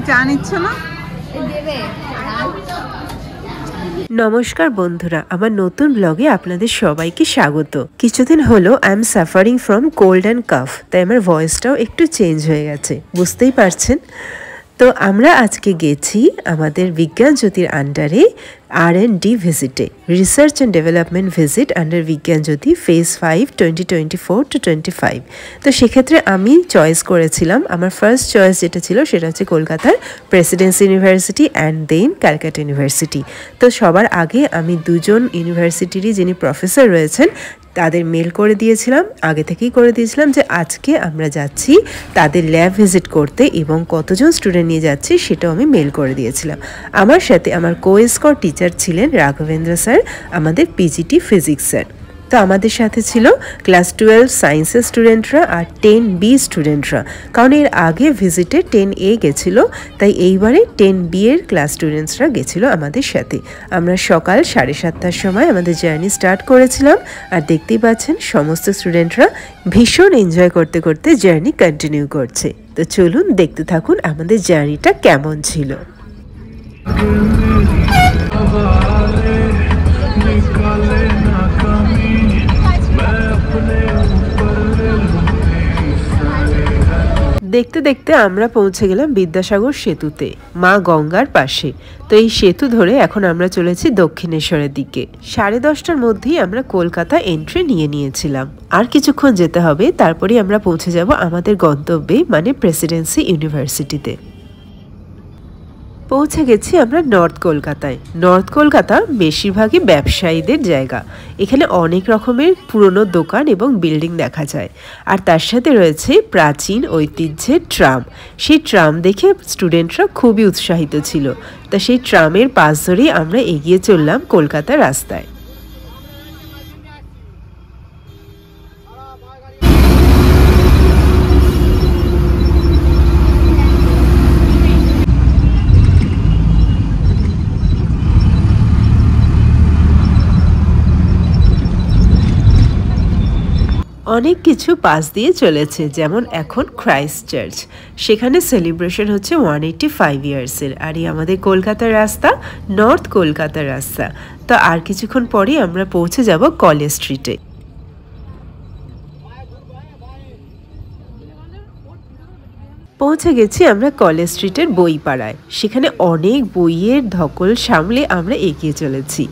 চা নিচ্ছ না? নমস্কার বন্ধুরা, আমার নতুন ব্লগে আপনাদের সবাইকে স্বাগত। কিছুদিন হলো I am suffering from cold and calf, তাই আমার ভয়েসটাও একটু চেঞ্জ হয়ে গেছে, বুঝতেই পারছেন। তো আমরা আজকে গেছি আমাদের বিজ্ঞান জ্যোতির আন্ডারে R&D ভিজিটে, research and development visit under Vigyan Jyoti phase 5 2024-25। তো সেক্ষেত্রে আমি চয়েস করেছিলাম, আমার ফার্স্ট চয়েস যেটা ছিল সেটা হচ্ছে কলকাতার Presidency University and then Calcutta University. তো সবার আগে আমি দুজন ইউনিভার্সিটিরই যিনি প্রফেসর রয়েছেন তাদের মেল করে দিয়েছিলাম, আগে থেকেই করে দিয়েছিলাম যে আজকে আমরা যাচ্ছি তাদের ল্যাব ভিজিট করতে এবং কতজন স্টুডেন্ট নিয়ে যাচ্ছি সেটাও আমি মেল করে দিয়েছিলাম। আমার সাথে আমার কোএসকর টিচার ছিলেন রাঘবেন্দ্র স্যার, আমাদের পিজিটি ফিজিক্স স্যার। তো আমাদের সাথে ছিল ক্লাস 12 সায়েন্সের স্টুডেন্টরা আর 10B স্টুডেন্টরা, কারণ এর আগে ভিজিটে 10A গেছিলো, তাই এইবারে 10B এর ক্লাস স্টুডেন্টসরা গেছিলো আমাদের সাথে। আমরা সকাল 7:30টার সময় আমাদের জার্নি স্টার্ট করেছিলাম, আর দেখতেই পাচ্ছেন সমস্ত স্টুডেন্টরা ভীষণ এনজয় করতে করতে জার্নি কন্টিনিউ করছে। তো চলুন দেখতে থাকুন আমাদের জার্নিটা কেমন ছিল। দেখতে দেখতে আমরা পৌঁছে গেলাম বিদ্যাসাগর সেতুতে, মা গঙ্গার পাশে। তো এই সেতু ধরে এখন আমরা চলেছি দক্ষিণেশ্বরের দিকে। 10:30টার মধ্যেই আমরা কলকাতা এন্ট্রি নিয়েছিলাম, আর কিছুক্ষণ যেতে হবে, তারপরেই আমরা পৌঁছে যাব আমাদের গন্তব্যে, মানে প্রেসিডেন্সি ইউনিভার্সিটিতে। পৌঁছে গেছি আমরা নর্থ কলকাতায়। নর্থ কলকাতা বেশিরভাগই ব্যবসায়ীদের জায়গা, এখানে অনেক রকমের পুরনো দোকান এবং বিল্ডিং দেখা যায়, আর তার সাথে রয়েছে প্রাচীন ঐতিহ্যের ট্রাম। সেই ট্রাম দেখে স্টুডেন্টরা খুবই উৎসাহিত ছিল, তা সেই ট্রামের পাশ ধরেই আমরা এগিয়ে চললাম কলকাতার রাস্তায়। অনেক কিছু পাশ দিয়ে চলেছে, যেমন এখন ক্রাইস্ট চার্চ, সেখানে সেলিব্রেশন হচ্ছে 185 ইয়ার্সের। আর এই আমাদের কলকাতার রাস্তা, নর্থ কলকাতার রাস্তা। তো আর কিছুক্ষণ পরেই আমরা পৌঁছে যাব কলেজ স্ট্রিটে। পৌঁছে গেছি আমরা কলেজ স্ট্রিটের বইপাড়ায়, সেখানে অনেক বইয়ের ধকল সামলে আমরা এগিয়ে চলেছি।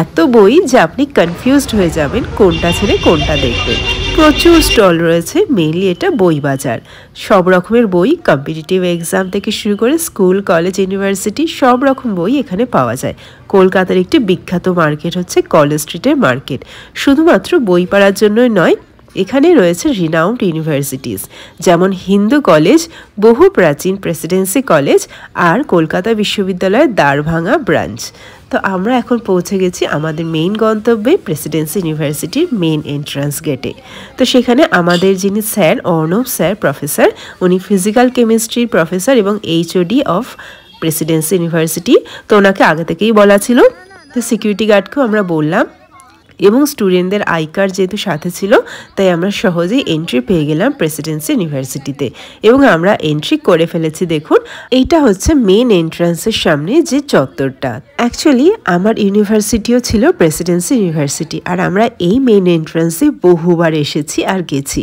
এত বই যে আপনি কনফিউজড হয়ে যাবেন কোনটা ছেড়ে কোনটা দেখবেন। প্রচুর স্টল রয়েছে, মেইনলি এটা বই বাজার। সব রকমের বই, কম্পিটিটিভ এক্সাম থেকে শুরু করে স্কুল, কলেজ, ইউনিভার্সিটি, সব রকম বই এখানে পাওয়া যায়। কলকাতার একটি বিখ্যাত মার্কেট হচ্ছে কলেজ স্ট্রিটের মার্কেট। শুধুমাত্র বই পড়ার জন্যই নয়, এখানে রয়েছে রিনাউন্ড ইউনিভার্সিটিস, যেমন হিন্দু কলেজ, বহু প্রাচীন প্রেসিডেন্সি কলেজ, আর কলকাতা বিশ্ববিদ্যালয়ের দ্বারভাঙা ব্রাঞ্চ। তো আমরা এখন পৌঁছে গেছি আমাদের মেইন গন্তব্যে, প্রেসিডেন্সি ইউনিভার্সিটির মেইন এন্ট্রান্স গেটে। তো সেখানে আমাদের যিনি স্যার, অর্ণব স্যার প্রফেসর, উনি ফিজিক্যাল কেমিস্ট্রির প্রফেসর এবং HOD অফ প্রেসিডেন্সি ইউনিভার্সিটি। তো ওনাকে আগে থেকেই বলা ছিল। তো সিকিউরিটি গার্ডকেও আমরা বললাম, এবং স্টুডেন্টদের আই কার্ড যেহেতু সাথে ছিল, তাই আমরা সহজেই এন্ট্রি পেয়ে গেলাম প্রেসিডেন্সি ইউনিভার্সিটিতে, এবং আমরা এন্ট্রি করে ফেলেছি। দেখুন, এইটা হচ্ছে মেন এন্ট্রান্সের সামনে যে চত্বরটা। অ্যাকচুয়ালি আমার ইউনিভার্সিটিও ছিল প্রেসিডেন্সি ইউনিভার্সিটি, আর আমরা এই মেন এন্ট্রান্সে বহুবার এসেছি আর গেছি।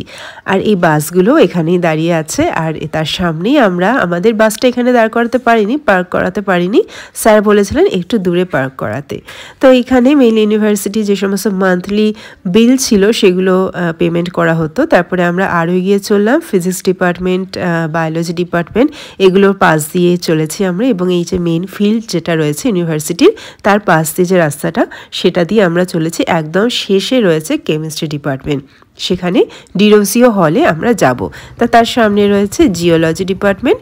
আর এই বাসগুলো এখানেই দাঁড়িয়ে আছে, আর তার সামনেই আমরা আমাদের বাসটা এখানে দাঁড় করাতে পারিনি, পার্ক করাতে পারিনি, স্যার বলেছিলেন একটু দূরে পার্ক করাতে। তো এখানে মেইন ইউনিভার্সিটি যে সমস্ত মান্থলি বিল ছিল সেগুলো পেমেন্ট করা হতো। তারপরে আমরা আরও এগিয়ে চললাম, ফিজিক্স ডিপার্টমেন্ট, বায়োলজি ডিপার্টমেন্ট, এগুলোর পাশ দিয়ে চলেছি আমরা, এবং এই যে মেইন ফিল্ড যেটা রয়েছে ইউনিভার্সিটির, তার পাশ দিয়ে যে রাস্তাটা, সেটা দিয়ে আমরা চলেছি। একদম শেষে রয়েছে কেমিস্ট্রি ডিপার্টমেন্ট, সেখানে ডিরোসিও হলে আমরা যাব। তার সামনে রয়েছে জিওলজি ডিপার্টমেন্ট।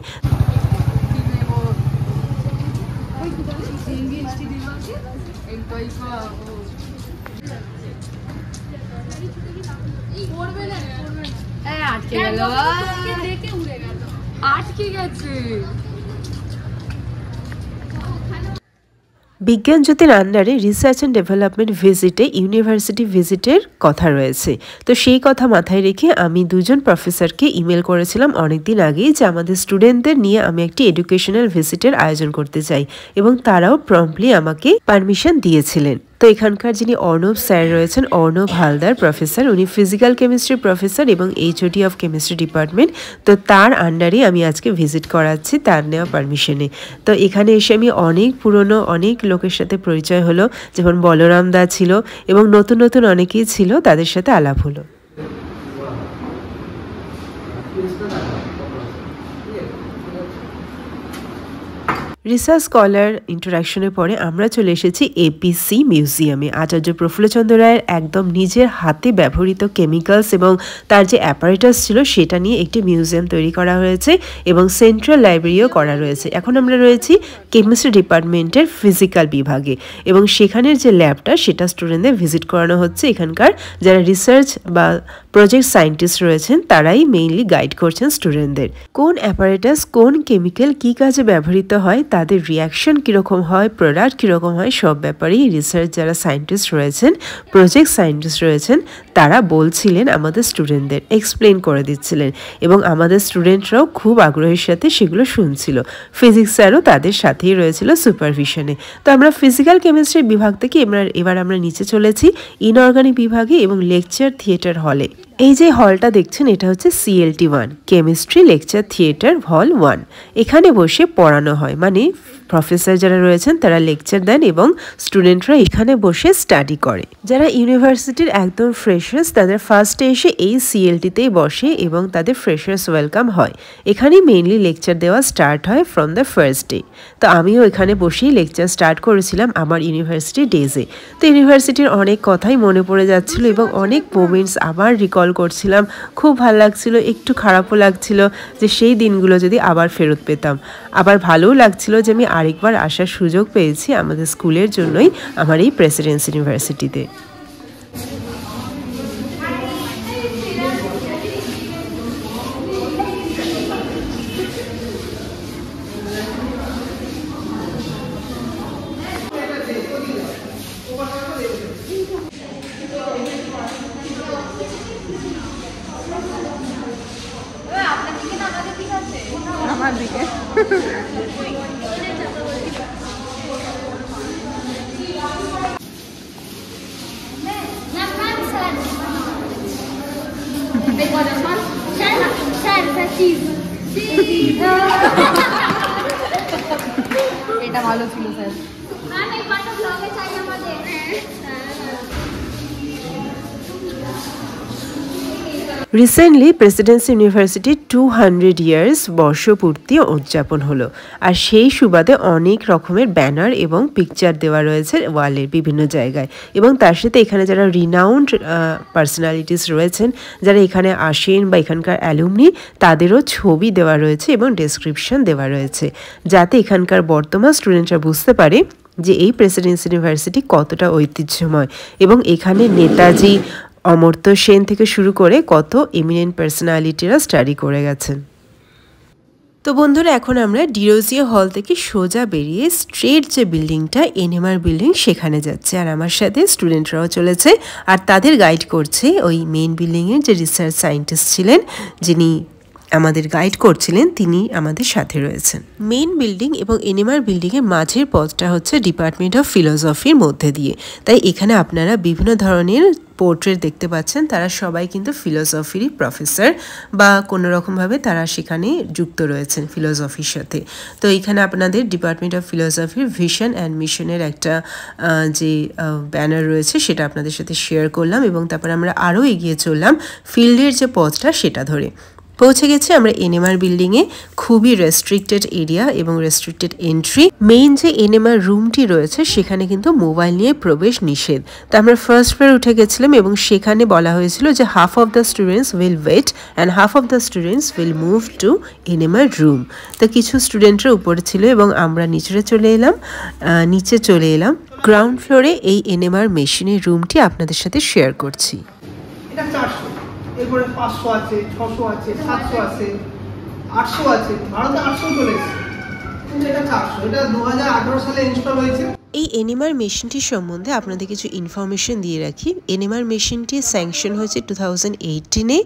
বিজ্ঞান জ্যোতির আন্ডারে রিসার্চ অ্যান্ড ডেভেলপমেন্ট ভিজিটে ইউনিভার্সিটি ভিজিটের কথা রয়েছে। তো সেই কথা মাথায় রেখে আমি দুজন প্রফেসরকে ইমেল করেছিলাম অনেকদিন আগেই যে আমাদের স্টুডেন্টদের নিয়ে আমি একটি এডুকেশনাল ভিজিটের আয়োজন করতে চাই, এবং তারাও প্রম্পটলি আমাকে পারমিশন দিয়েছিলেন। তো এখানকার যিনি অর্ণব স্যার রয়েছেন, অর্ণব হালদার প্রফেসর, উনি ফিজিক্যাল কেমিস্ট্রি প্রফেসর এবং এইচওডি অফ কেমিস্ট্রি ডিপার্টমেন্ট। তো তার আন্ডারে আমি আজকে ভিজিট করাচ্ছি তার নেওয়া পারমিশনে। তো এখানে এসে আমি অনেক পুরনো অনেক লোকের সাথে পরিচয় হলো, যেমন বলরাম দা ছিল এবং নতুন নতুন অনেকেই ছিল, তাদের সাথে আলাপ হলো। রিসার্চ স্কলার ইন্টারাকশনের পরে আমরা চলে এসেছি এপিসি মিউজিয়ামে। আচার্য প্রফুল্লচন্দ্র রায়ের একদম নিজের হাতে ব্যবহৃত কেমিক্যালস এবং তার যে অ্যাপারেটাস ছিল সেটা নিয়ে একটি মিউজিয়াম তৈরি করা হয়েছে এবং সেন্ট্রাল লাইব্রেরিও করা রয়েছে। এখন আমরা রয়েছি কেমিস্ট্রি ডিপার্টমেন্টের ফিজিক্যাল বিভাগে এবং সেখানের যে ল্যাবটা সেটা স্টুডেন্টদের ভিজিট করানো হচ্ছে। এখানকার যারা রিসার্চ বা প্রজেক্ট সায়েন্টিস্ট রয়েছেন তারাই মেইনলি গাইড করছেন স্টুডেন্টদের। কোন অ্যাপারেটাস কোন কেমিক্যাল কী কাজে ব্যবহৃত হয়, তাদের রিয়াকশন কীরকম হয়, প্রোডাক্ট কীরকম হয়, সব ব্যাপারেই রিসার্চ যারা সায়েন্টিস্ট রয়েছেন, প্রজেক্ট সায়েন্টিস্ট রয়েছেন, তারা বলছিলেন আমাদের স্টুডেন্টদের, এক্সপ্লেন করে দিচ্ছিলেন এবং আমাদের স্টুডেন্টরাও খুব আগ্রহের সাথে সেগুলো শুনছিল। ফিজিক্স স্যারও তাদের সাথেই রয়েছিল সুপারভিশনে। তো আমরা ফিজিক্যাল কেমিস্ট্রি বিভাগ থেকে এবার আমরা নিচে চলেছি ইনঅর্গানিক বিভাগে এবং লেকচার থিয়েটার হলে। এই যে হলটা দেখছেন এটা হচ্ছে CLT1 কেমিস্ট্রি লেকচার থিয়েটার হল 1। এখানে বসে পড়ানো হয়, মানে প্রফেসর যারা রয়েছেন তারা লেকচার দেন এবং স্টুডেন্টরা এখানে বসে স্টাডি করে। যারা ইউনিভার্সিটির একদম ফ্রেশার্স তাদের ফার্স্টে এসে এই CLTতেই বসে এবং তাদের ফ্রেশার্স ওয়েলকাম হয়। এখানেই মেইনলি লেকচার দেওয়া স্টার্ট হয় ফ্রম দ্য ফার্স্ট ডে। তো আমিও এখানে বসেই লেকচার স্টার্ট করেছিলাম আমার ইউনিভার্সিটি ডেজে। তো ইউনিভার্সিটির অনেক কথাই মনে পড়ে যাচ্ছিল এবং অনেক মোমেন্টস আবার রিকল করছিলাম। খুব ভালো লাগছিল, একটু খারাপও লাগছিল যে সেই দিনগুলো যদি আবার ফেরত পেতাম। আবার ভালোও লাগছিল যে আমি আরেকবার আসার সুযোগ পেয়েছি আমাদের স্কুলের জন্যই আমার এই প্রেসিডেন্সি ইউনিভার্সিটিতে। আমার দিকে এটা ভালো ছিল স্যার। রিসেন্টলি প্রেসিডেন্সি ইউনিভার্সিটির 200 ইয়ার্স বর্ষপূর্তি উদযাপন হলো, আর সেই সুবাদে অনেক রকমের ব্যানার এবং পিকচার দেওয়া রয়েছে ওয়ালের বিভিন্ন জায়গায় এবং তার সাথে এখানে যারা রিনাউন্ড পার্সোনালিটিস রয়েছেন যারা এখানে আসেন বা এখানকার অ্যালুমনি তাদেরও ছবি দেওয়া রয়েছে এবং ডেসক্রিপশন দেওয়া রয়েছে, যাতে এখানকার বর্তমান স্টুডেন্টরা বুঝতে পারে যে এই প্রেসিডেন্সি ইউনিভার্সিটি কতটা ঐতিহ্যময় এবং এখানে নেতাজি অমর্ত্য সেন থেকে শুরু করে কত এমিনেন্ট পার্সোনালিটিরা স্টাডি করে গেছেন। তো বন্ধুরা এখন আমরা ডিরোজিও হল থেকে সোজা বেরিয়ে স্ট্রেট যে বিল্ডিংটা NMR বিল্ডিং সেখানে যাচ্ছে, আর আমার সাথে স্টুডেন্টরাও চলেছে আর তাদের গাইড করছে ওই মেইন বিল্ডিংয়ের যে রিসার্চ সায়েন্টিস্ট ছিলেন যিনি আমাদের গাইড করছিলেন তিনি আমাদের সাথে রয়েছেন। মেইন বিল্ডিং এবং NMR বিল্ডিংয়ের মাঝের পথটা হচ্ছে ডিপার্টমেন্ট অফ ফিলোসফির মধ্যে দিয়ে, তাই এখানে আপনারা বিভিন্ন ধরনের পোর্ট্রেট দেখতে পাচ্ছেন। তারা সবাই কিন্তু ফিলোসফিরই প্রফেসর বা কোনো রকমভাবে তারা সেখানে যুক্ত রয়েছেন ফিলোসফির সাথে। তো এখানে আপনাদের ডিপার্টমেন্ট অফ ফিলোসফির ভিশন অ্যান্ড মিশনের একটা যে ব্যানার রয়েছে সেটা আপনাদের সাথে শেয়ার করলাম এবং তারপর আমরা আরও এগিয়ে চললাম ফিল্ডের যে পথটা সেটা ধরে। পৌঁছে গেছি আমরা NMR বিল্ডিংয়ে। খুবই রেস্ট্রিক্টেড এরিয়া এবং রেস্ট্রিক্টেড এন্ট্রি। মেইন যে NMR রুমটি রয়েছে সেখানে কিন্তু মোবাইল নিয়ে প্রবেশ নিষেধ। তো আমরা ফার্স্ট ফ্লোরে উঠে গেছিলাম এবং সেখানে বলা হয়েছিল যে half of the students will wait and half of the students will move to NMR room. তো কিছু স্টুডেন্টরা উপরে ছিল এবং আমরা নিচে চলে এলাম গ্রাউন্ড ফ্লোরে এই NMR মেশিনের রুমটি আপনাদের সাথে শেয়ার করছি। এরপরে 500 আছে, 600 আছে, 700 আছে, 800 আছে। ভারতে 800 চলে এসেছে, কিন্তু এটা 400। এটা 2018 সালে ইনস্টল হয়েছে। এই এনএমআর মেশিনটির সম্বন্ধে আপনাদের কিছু ইনফরমেশন দিয়ে রাখি। এনএমআর মেশিনটি স্যাংশন হয়েছে 2018-এ,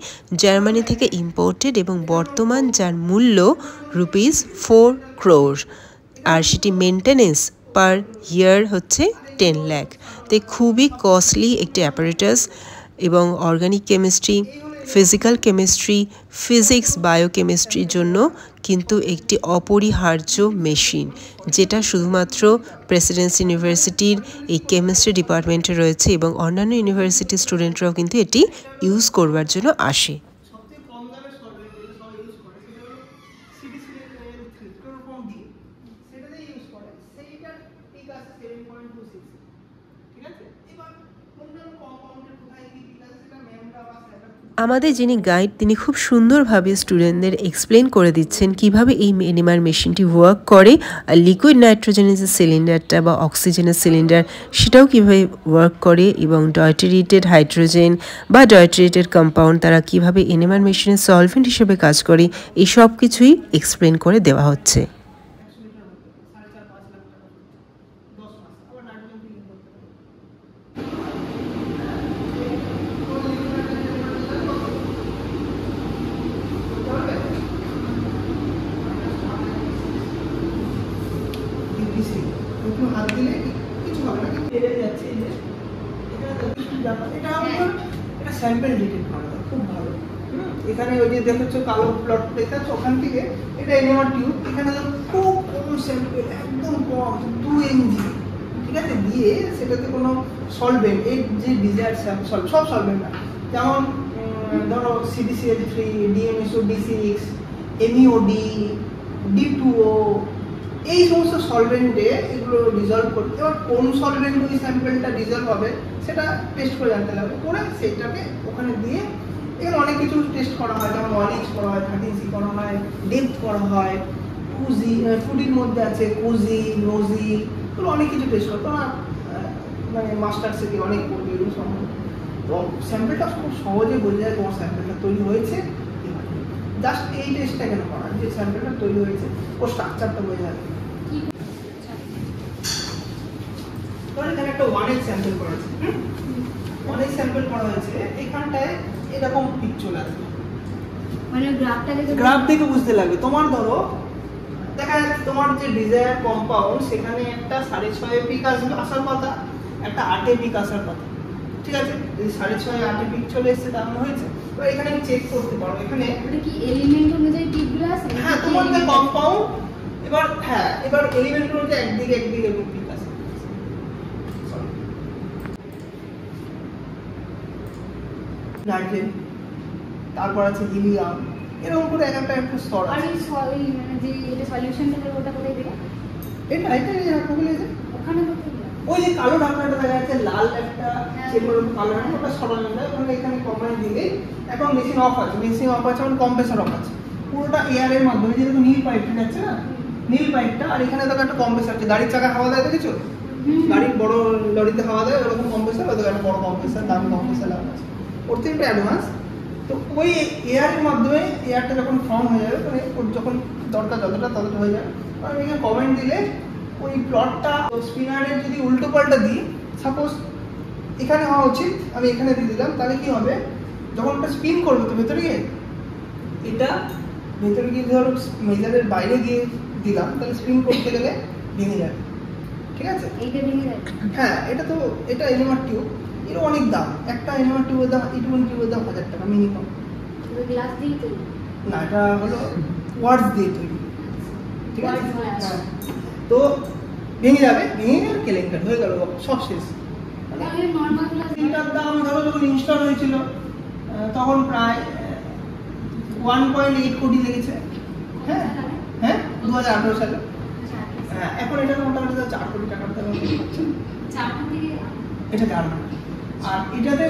জার্মানি থেকে ইম্পোর্টেড এবং বর্তমান যার মূল্য ₹4 crore, আর সেটি মেনটেনেন্স পার ইয়ার হচ্ছে 10 লাখ। তাই খুবই কস্টলি একটি অ্যাপারেটাস এবং organic chemistry, physical chemistry, physics, বায়োকেমিস্ট্রির জন্য কিন্তু একটি অপরিহার্য মেশিন, যেটা শুধুমাত্র প্রেসিডেন্সি ইউনিভার্সিটির এই কেমিস্ট্রি ডিপার্টমেন্টে রয়েছে এবং অন্যান্য ইউনিভার্সিটির স্টুডেন্টরাও কিন্তু এটি ইউজ করবার জন্য আসে। সবচেয়ে কম দামের সলভেন্ট যেটা সবাই ইউজ করে সেটা হলো CDCl3 ক্লোরোফর্ম ডি, সেটাতেই ইউজ করে। সেইটার পিক আছে 7.26, ঠিক আছে। এবার অন্যান্য কম্পাউন্ডের কোথায় কি পিক আছে সেটা ম্যামরা বা স্যাররা আমাদের যিনি গাইড তিনি খুব সুন্দরভাবে স্টুডেন্টদের এক্সপ্লেন করে দিচ্ছেন কিভাবে এই এনএমআর মেশিনটি ওয়ার্ক করে, আর লিকুইড নাইট্রোজেনের যে সিলিন্ডারটা বা অক্সিজেনের সিলিন্ডার সেটাও কীভাবে ওয়ার্ক করে, এবং ডয়টেরিয়েটেড হাইড্রোজেন বা ডয়টেরিয়েটেড কম্পাউন্ড তারা কীভাবে এনএমআর মেশিনের সলভেন্ট হিসেবে কাজ করে, এই সব কিছুই এক্সপ্লেন করে দেওয়া হচ্ছে। 4.5 লাখ টাকা 10 মাস। আবার নাইট্রোজেন ফিলিং করতে হবে। একটু হাত দিলে কিছু হবে না, বেড়ে যাচ্ছে। এই যে এটা স্যাম্পল ডিটেক্ট করা যায় খুব ভালো। এখানে ওই যে দেখছো কালো প্লট দেখাচ্ছ, ওখান থেকে এটা এনএমআর টিউব, এখানে খুব কম স্যাম্পল, একদম কম 2 mg, ঠিক আছে, দিয়ে সেটাতে কোনো সলভেন্ট, এই যে ডিজায়ার সব সলভেন্ট না, যেমন ধরো CDCl3, DMSO, D6, MEOD, D2O, এই সমস্ত সলভেন্টে এগুলো ডিজলভ করতে। এবার কোন সলভেন্ট ওই স্যাম্পলটা ডিজলভ হবে সেটা টেস্ট করে জানতে লাগবে, করে সেইটাকে ওখানে দিয়ে এখানে অনেক কিছু টেস্ট করা হয়, যেমন 1H করা হয়, 13C করা হয়, ডেপথ করা হয়, 2Dর মধ্যে আছে কোজি, নোজি, এগুলো অনেক কিছু টেস্ট করতো না, মানে মাস্টার্স থেকে অনেক করবে এগুলো সম্ভব। তো স্যাম্পলটা খুব সহজে বোঝা যায় তোমার স্যাম্পলটা তৈরি হয়েছে। জাস্ট এই টেস্টটা কেন করা, যে স্যাম্পলটা তৈরি হয়েছে ও স্ট্রাকচারটা বোঝা যাবে। ধর এখানে একটা 1H স্যাম্পল করা আছে, 1H স্যাম্পল করা হয়েছে, এখানটায় এরকম পিক চলে আসবে, মানে গ্রাফ দেখে বুঝতে লাগবে। তোমার ধরো দেখা যাচ্ছে তোমার যে ডিজায়ার কম্পাউন্ড সেখানে একটা 6.5 পিক আসবে আসার কথা, একটা 8 পিক আসার কথা, ঠিক আছে। এই 6.5 8 পিক চলে এসেছে, তার মানে হয়েছে। তো এখানে চেক করতে পারো, এখানে কি এলিমেন্ট অনুযায়ী পিকগুলো আছে। হ্যাঁ, তোমার যে কম্পাউন্ড, এবার হ্যাঁ, এবার এলিমেন্ট অনুযায়ী একদিকে এরকম পিক আছে। নাইট্রোজেন, তারপর আছে হিলিয়াম, এরকম করে একটা স্তর আর আছে। এই মানে যে এটা সলিউশনটা করে ওটা কোথায় দেবে? এটা রাখবো যে ওখানে তো ওই যে কালো ঢাকনাটা দেখা যাচ্ছে, লাল একটা চেম্বার কালো ঢাকনা, ওটা সরানো যায়, ওখানে এখানে কম্পানি দিলে। এখন মেশিন অফ আছে, মানে কম্প্রেসর অফ আছে, পুরোটা এয়ারের মাধ্যমে, যেরকম নীল পাইপটা যাচ্ছে না, নীল পাইপটা, আর এখানে দেখো একটা কম্প্রেসর আছে, গাড়ির চাকা হাওয়া দেয় দেখেছো, গাড়ির বড় লরিতে হাওয়া দেয় ওরকম কম্প্রেসর, ওদের একটা বড় কম্প্রেসর, দামি কম্প্রেসর লাগা আছে, ওর থেকে একটু অ্যাডভান্স। তো ওই এয়ারের মাধ্যমে এয়ারটা যখন ফর্ম হয়ে যাবে, মানে ওর যখন দরকার ততটা হয়ে যাবে, আর এখানে কমেন্ট দিলে ওই প্লটটা স্পিনারের যদি উল্টো পাল্টা দিই, সাপোজ এখানে হওয়া উচিত, আমি এখানে দিয়ে দিলাম, তাহলে কি হবে, যখন ওটা স্পিন করবে তো ভেতরে গিয়ে, এটা ভেতরে গিয়ে ধরো মেজারের বাইরে দিয়ে দিলাম, তাহলে স্পিন করতে গেলে ভেঙে যাবে, ঠিক আছে। এইটা ভেঙে যায়। হ্যাঁ, এটা এনএমআর টিউব, এর অনেক দাম, একটা এনএমআর টিউবের দাম, E20 টিউবের দাম 1000 টাকা মিনিমাম। গ্লাস দিয়ে তৈরি না, এটা হলো ওয়ার্ডস দিয়ে তৈরি, ঠিক আছে। হ্যাঁ, তো ভেঙে যাবে, কেলেঙ্কার হয়ে গেল, সব শেষ। তাহলে নরমাল গ্লাস এটার দাম ধরো যখন ইনস্টল হয়েছিল তখন প্রায় 1.8 কোটি লেগেছে। হ্যাঁ হ্যাঁ, 2018 সালে। হ্যাঁ, এখন এটা মোটামুটি 4 কোটি টাকার দাম হচ্ছে। 4 থেকে এটা জার্মান। আর এটাতে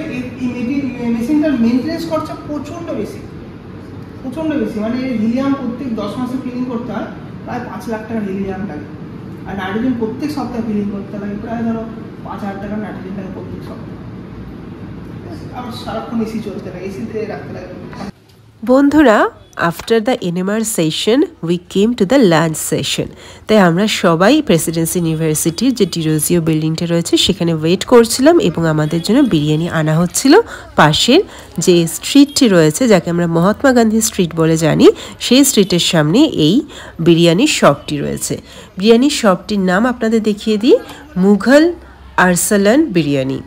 এই মেশিনটার মেইনটেনেন্স খরচা প্রচণ্ড বেশি, মানে হিলিয়াম প্রত্যেক 10 মাসে ফিলিং করতে হয়, প্রায় 5 লাখ টাকা হিলিয়াম লাগে। আর নাইট্রোজেন প্রত্যেক সপ্তাহে ফিলিং করতে লাগে, প্রায় ধরো 5000 টাকা নাইট্রোজেন লাগে প্রত্যেক সপ্তাহে। আবার সারাক্ষণ এসি চলতে লাগে, এসিতে রাখতে লাগে। বন্ধুরা, after the NMR session we came to the lunch session. তাই আমরা সবাই প্রেসিডেন্সি ইউনিভার্সিটির যে টিরোজিও বিল্ডিংটা রয়েছে সেখানে ওয়েট করছিলাম এবং আমাদের জন্য বিরিয়ানি আনা হচ্ছিল। পাশের যে স্ট্রিটটি রয়েছে, যাকে আমরা মহাত্মা গান্ধী স্ট্রিট বলে জানি, সেই স্ট্রিটের সামনে এই বিরিয়ানির শপটি রয়েছে। বিরিয়ানির শপটির নাম আপনাদের দেখিয়ে দিই, মুঘল আরসালান বিরিয়ানি।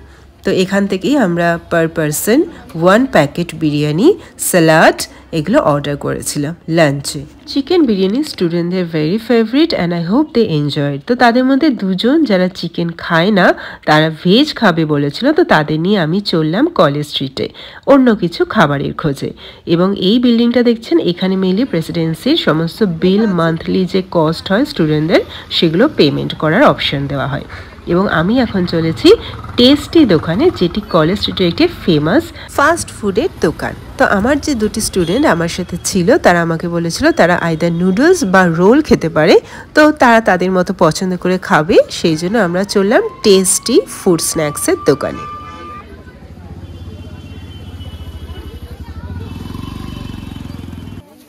তো এখান থেকেই আমরা per person 1 packet biryani, salad এগুলো অর্ডার করেছিলাম লাঞ্চে। চিকেন বিরিয়ানি স্টুডেন্টদের very favourite and I hope they enjoyed. তো তাদের মধ্যে দুজন যারা চিকেন খায় না, তারা ভেজ খাবে বলেছিল, তো তাদের নিয়ে আমি চললাম কলেজ স্ট্রিটে অন্য কিছু খাবারের খোঁজে। এবং এই বিল্ডিংটা দেখছেন, এখানে মেনলি প্রেসিডেন্সির সমস্ত বিল, মান্থলি যে কস্ট হয় স্টুডেন্টদের, সেগুলো পেমেন্ট করার অপশন দেওয়া হয়। এবং আমি এখন চলেছি টেস্টি দোকানে, যেটি কলেজ স্ট্রিটের একটি ফেমাস ফাস্ট ফুডের দোকান। তো আমার যে দুটি স্টুডেন্ট আমার সাথে ছিল, তারা আমাকে বলেছিল তারা আইদার নুডলস বা রোল খেতে পারে, তো তারা তাদের মতো পছন্দ করে খাবে। সেই জন্য আমরা চললাম টেস্টি ফুড স্ন্যাক্সের দোকানে।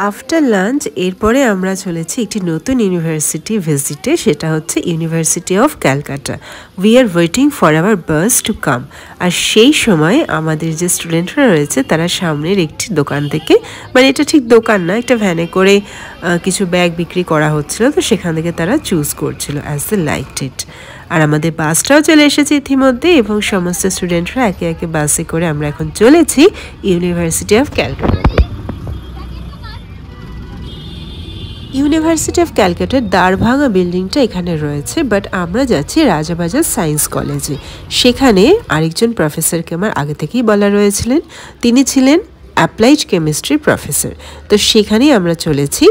আফটার লাঞ্চ এরপরে আমরা চলেছি একটি নতুন ইউনিভার্সিটি ভিজিটে, সেটা হচ্ছে university of Calcutta. We are waiting for our bus to come. আর সেই সময় আমাদের যে স্টুডেন্টরা রয়েছে, তারা সামনের একটি দোকান থেকে, মানে এটা ঠিক দোকান না, একটা ভ্যানে করে কিছু ব্যাগ বিক্রি করা হচ্ছিল, তো সেখান থেকে তারা চুজ করছিল অ্যাজ দ্য লাইকড ইট। আর আমাদের বাসটাও চলে এসেছে ইতিমধ্যে, এবং সমস্ত স্টুডেন্টরা একে একে বাসে করে আমরা এখন চলেছি university of Calcutta. University of ক্যালকাটার দ্বারভাঙা বিল্ডিংটা এখানে রয়েছে, বাট আমরা যাচ্ছি রাজাবাজার সায়েন্স কলেজে। সেখানে আরেকজন প্রফেসরকে আমার আগে থেকেই বলা রয়েছিলেন, তিনি ছিলেন অ্যাপ্লাইড কেমিস্ট্রির প্রফেসর। তো সেখানেই আমরা চলেছি,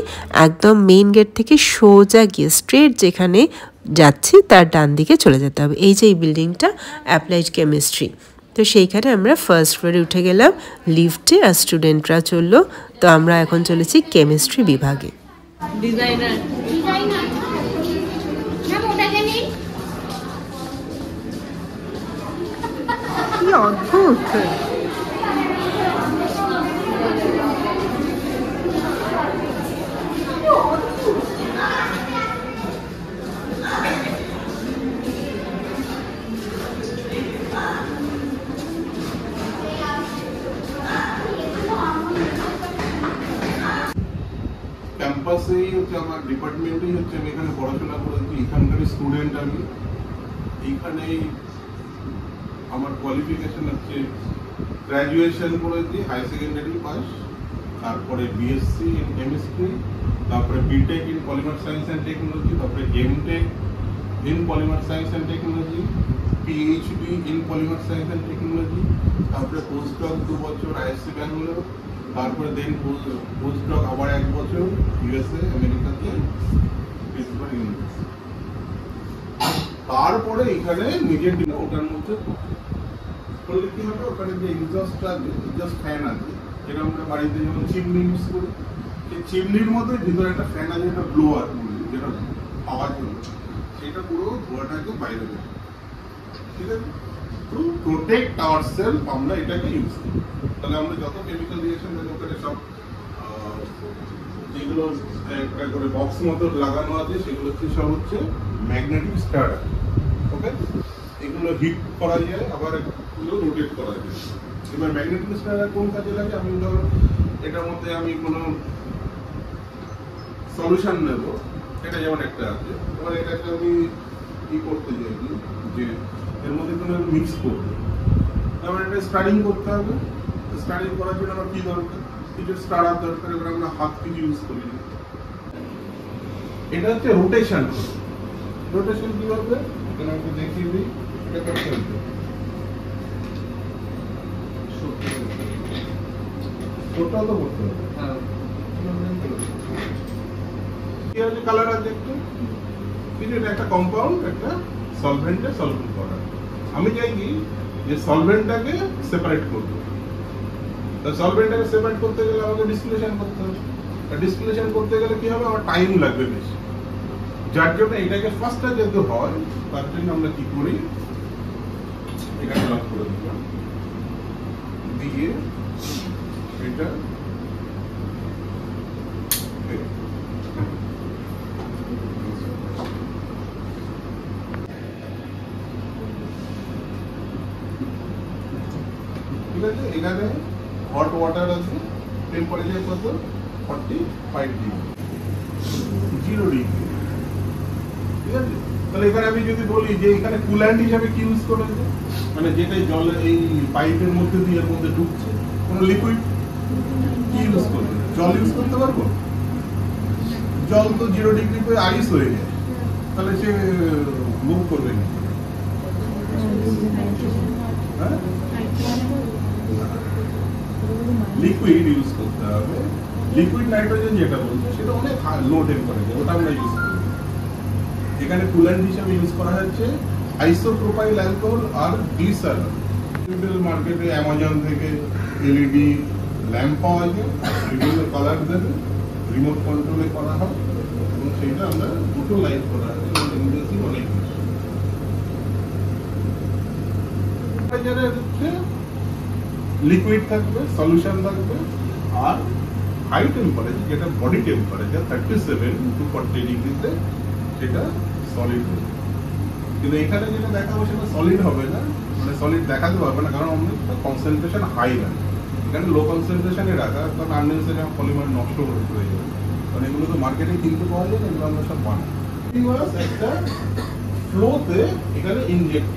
একদম মেইন গেট থেকে সোজা গিয়ে স্ট্রেট যেখানে যাচ্ছি তার ডান দিকে চলে যেতে হবে। এই যে এই বিল্ডিংটা অ্যাপ্লাইড কেমিস্ট্রি, তো সেইখানে আমরা ফার্স্ট ফ্লোরে উঠে গেলাম লিফটে, আর স্টুডেন্টরা চললো। তো আমরা এখন চলেছি কেমিস্ট্রি বিভাগে। ডিজাইনার না মোটা জানি কি অদ্ভুত! ক্যাম্পাসেই হচ্ছে আমার ডিপার্টমেন্টেই হচ্ছে আমি এখানে পড়াশোনা করেছি, এখানকার স্টুডেন্ট আমি। এইখানেই আমার কোয়ালিফিকেশন হচ্ছে গ্র্যাজুয়েশন করেছি, হায়ার সেকেন্ডারি পাস, তারপরে বিএসসি ইন কেমিস্ট্রি, তারপরে BTech in polymer science and technology, তারপরে MTech in polymer science and technology, PhD in polymer science and technology, তারপরে পোস্টডক 2 বছর আইএসসি ব্যাঙ্গালোর, তারপরে দেন পোস্টডক আবার 1 বছর ইউএসএ আমেরিকাতে প্রিন্সিপাল ইউনিভার্সিটি। তারপরে এখানে নিজের দিনে ওটার মধ্যে করলে কি হবে, ওখানে যে এক্সস্ট ফ্যান আছে, যেটা আমরা বাড়িতে যেমন চিমনি ইউজ করি, সেই চিমনির মধ্যে ভিতরে একটা ফ্যান আছে, যেটা ব্লোয়ার, যেটা আওয়াজ হলো, সেটা পুরো ধোঁয়াটাকে বাইরে বের, ঠিক আছে। টু প্রোটেক্ট আওয়ারসেলফ আমরা এটাকে ইউজ করি। তাহলে আমরা যত কেমিক্যাল রিঅ্যাকশন আছে ওখানে সব যেগুলো একটা করে বক্স মতো লাগানো আছে, সেগুলো হচ্ছে সব হচ্ছে ম্যাগনেটিক স্টার্টার। ওকে, এগুলো হিট করা যায়, আবার এগুলো রোটেট করা যায়। এবার ম্যাগনেটিক স্টার্টার কোন কাজে লাগে, আমি ধরো এটার মধ্যে আমি কোনো সলিউশন নেব, এটা যেমন একটা আছে, এবার এটাকে আমি কি করতে চাইছি যে এর মধ্যে কোনো মিক্স করবো, এবার এটা স্টার্টিং করতে হবে। স্টার্টিং করার জন্য আমার কি দরকার, কিছু স্টার্টার দরকার। এবার আমরা হাত কিছু ইউজ করি না, এটা হচ্ছে রোটেশন। রোটেশন কি হবে, এখানে আমি দেখিয়ে দিই, এটা করতে হবে ওটাও তো করতে হবে। কি আছে, কালার আছে একটু, কিন্তু এটা একটা কম্পাউন্ড, একটা সলভেন্টে সলভেন্ট করা। আমি চাই কি যে সলভেন্টটাকে সেপারেট করব। তো সলভেন্টটাকে সেপারেট করতে গেলে আমাকে ডিস্টিলেশন করতে হবে। আর ডিস্টিলেশন করতে গেলে কি হবে, আমার টাইম লাগবে বেশি, যার জন্য এটাকে ফার্স্টে যেতে হয়। তার জন্য আমরা কি করি, এখানে লক করে দিলাম, দিয়ে এটা আছে, এখানে হট ওয়াটার আছে, টেম্পারেচার কত 45 ডিগ্রি, 0 ডিগ্রি। ঠিক আছে, তাহলে এখানে আমি যদি বলি যে এখানে কুল্যান্ট হিসাবে কি ইউজ করেছে, মানে যেটাই জল এই পাইপের মধ্যে দিয়ে এর মধ্যে ঢুকছে, কোন লিকুইড কি ইউজ করবে? জল ইউজ করতে পারবো? জল তো 0 ডিগ্রি পরে আইস হয়ে যায়, তাহলে সে মুভ করবে না। লিকুইড ইউজ করতে হবে। লিকুইড নাইট্রোজেন যেটা বলছে সেটা অনেক লো টেম্পারেচার, ওটা আমরা ইউজ করি। এখানে কুল্যান্ট হিসেবে ইউজ করা হচ্ছে আইসোপ্রোপাইল অ্যালকোহল আর গ্লিসারল। মার্কেটে অ্যামাজন থেকে এলইডি ল্যাম্প পাওয়া যায়, বিভিন্ন কালার দেবে, রিমোট কন্ট্রোলে করা হয় এবং সেটা আমরা দুটো লাইট করা হয় এবং ইংরেজি অনেক লিকুইড থাকবে, সলিউশন থাকবে, আর হাই টেম্পারেচার যেটা বডি টেম্পারেচার 37 to 40 ডিগ্রিতে সেটা সলিড হবে। কিন্তু এখানে যেটা দেখাবো সেটা সলিড হবে না, মানে সলিড দেখাতে পারবে না, কারণ অনেকটা কনসেন্ট্রেশন হাই লাগে। এখানে লো কনসেন্ট্রেশনে রাখা, কারণ আননেসেসারি পলিমার নষ্ট হয়ে যাবে, কারণ এগুলো তো মার্কেটে কিনতে পাওয়া যায় না, এগুলো আমরা সব বানাই। একটা ফ্লোতে এখানে ইনজেক্ট,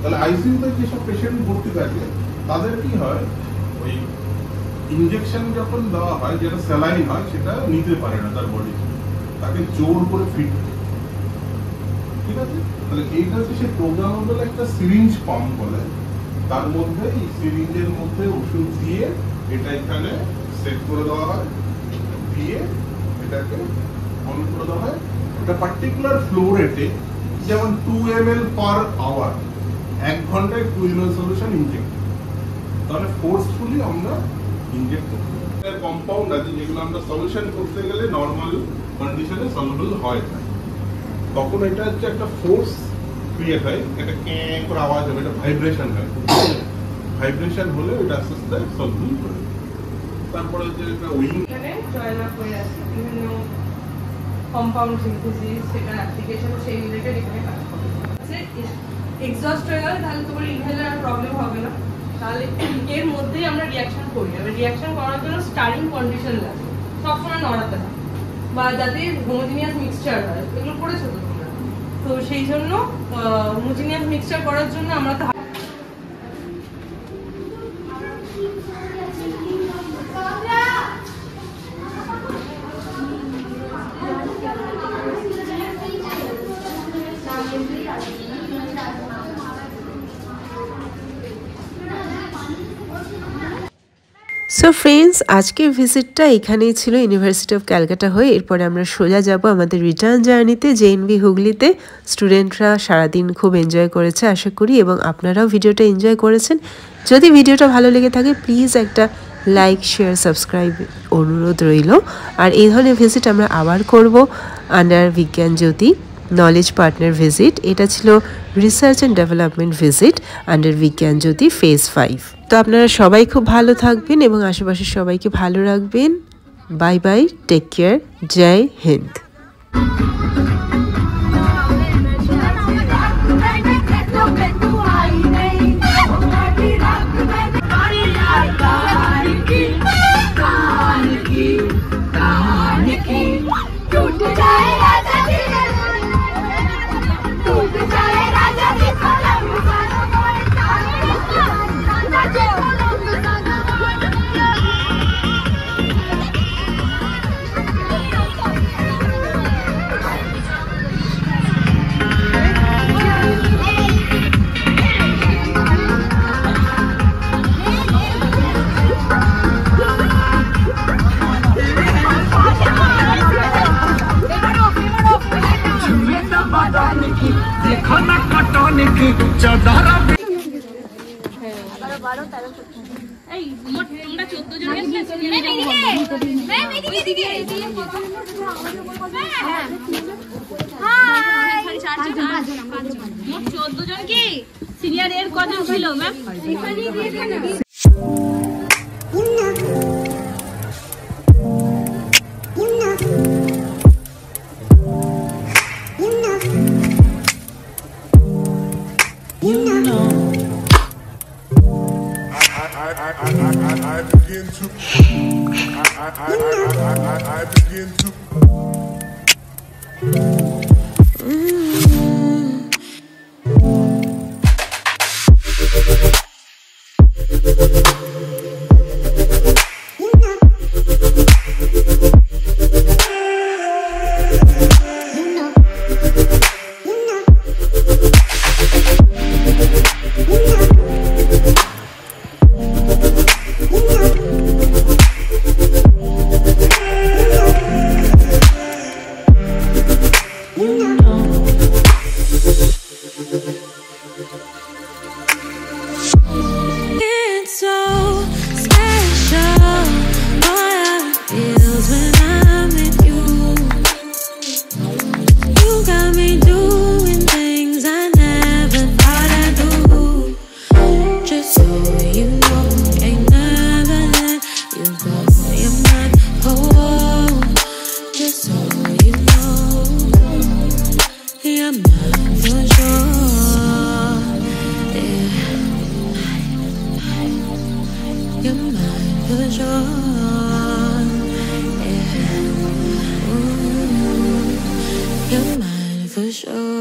তাহলে আইসিইউতে যেসব পেশেন্ট ভর্তি থাকে তাদের কি হয়, ওই ইনজেকশন যখন দেওয়া হয় যেটা স্যালাইন হয় সেটা নিতে পারে না তার বডি, তাকে জোর করে ফিট। ঠিক আছে, তাহলে এইটা হচ্ছে সেই প্রোগ্রামেবল একটা সিরিঞ্জ পাম্প বলে, তার মধ্যে এই সিরিঞ্জের মধ্যে ওষুধ দিয়ে এটা এখানে সেট করে দেওয়া হয়, দিয়ে এটাকে অন করে দেওয়া হয়। ওটা পার্টিকুলার ফ্লো রেটে, যেমন 2 ml per hour, 1 ঘন্টায় 2 ml সলিউশন ইনজেক্ট, তাহলে ফোর্সফুলি আমরা ইনজেক্ট করতে হবে। কম্পাউন্ড আছে যেগুলো আমরা সলিউশন করতে গেলে নরমাল কন্ডিশনে সলিউবল হয় না, তখন এটা হচ্ছে একটা ফোর্স ক্রিয়েট হয়, এটা ক্যাঁ করে আওয়াজ হবে, এটা ভাইব্রেশন হয়, ভাইব্রেশন হলে এটা আস্তে আস্তে সলিউবল করে। তারপরে যে একটা উইং এখানে জয়েন আপ হয়ে আছে বিভিন্ন কম্পাউন্ড সিনথেসিস, সেটার অ্যাপ্লিকেশন সেই রিলেটেড এখানে কাজ করে। এক্সস্ট হয়ে গেলে তাহলে তোমার ইনহেলার আর প্রবলেম হবে না, তাহলে এর মধ্যেই আমরা রিঅ্যাকশন করি। এবার রিঅ্যাকশন করার জন্য স্টারিং কন্ডিশন লাগে, সবসময় নড়াতে হয়, বা যাতে হোমোজিনিয়াস মিক্সচার হয়, এগুলো করেছো তো তোমরা। তো সেই জন্য হোমোজিনিয়াস মিক্সচার করার জন্য আমরা তো সো ফ্রেন্ডস, আজকের ভিজিটটা এখানেই ছিল ইউনিভার্সিটি অফ ক্যালকাটা হয়ে। এরপরে আমরা সোজা যাব আমাদের রিটার্ন জার্নিতে জেএনভি হুগলিতে। স্টুডেন্টরা সারাদিন খুব এনজয় করেছে আশা করি, এবং আপনারাও ভিডিওটা এনজয় করেছেন। যদি ভিডিওটা ভালো লেগে থাকে প্লিজ একটা লাইক, শেয়ার, সাবস্ক্রাইব অনুরোধ রইল। আর এই ধরনের ভিজিট আমরা আবার করব আন্ডার বিজ্ঞান জ্যোতি নলেজ পার্টনার ভিজিট। এটা ছিল research and development visit under Vigyan Jyoti phase 5। তো আপনারা সবাই খুব ভালো থাকবেন এবং আশেপাশের সবাইকে ভালো রাখবেন। বাই বাই, টেক কেয়ার, জয় হিন্দ। এই মোট তোমরা 14 জন গেছিলে, মোট 14 জন কি সিনিয়র এর কজন ছিল ma'am? You know I begin to. It's so special, boy, how it feels when I'm with you. You got me doing things I never thought I'd do. Just so you know, ain't never let you go. You're mine, oh, just so you know, you're mine for sure. You're mine for sure. Yeah. Ooh, you're mine for sure.